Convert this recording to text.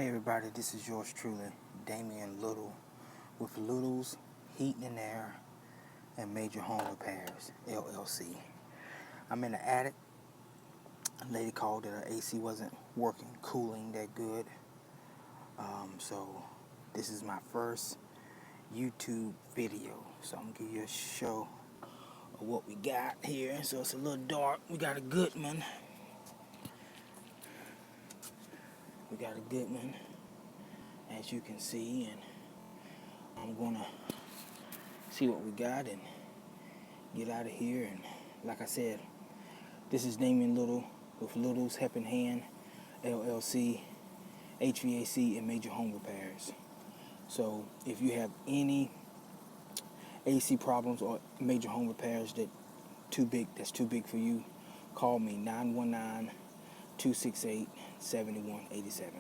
Hey everybody, this is yours truly, Damian Little, with Little's Heating and Air and Major Home Repairs, LLC. I'm in the attic. A lady called that her AC wasn't working, cooling that good. So this is my first YouTube video. So I'm gonna give you a show of what we got here. So it's a little dark. We got a Goodman. As you can see, and I'm gonna see what we got and get out of here. And like I said, this is Damian Little with Little's Helping Hand, LLC, HVAC and Major Home Repairs. So if you have any AC problems or major home repairs that's too big for you, call me 919-268-7187.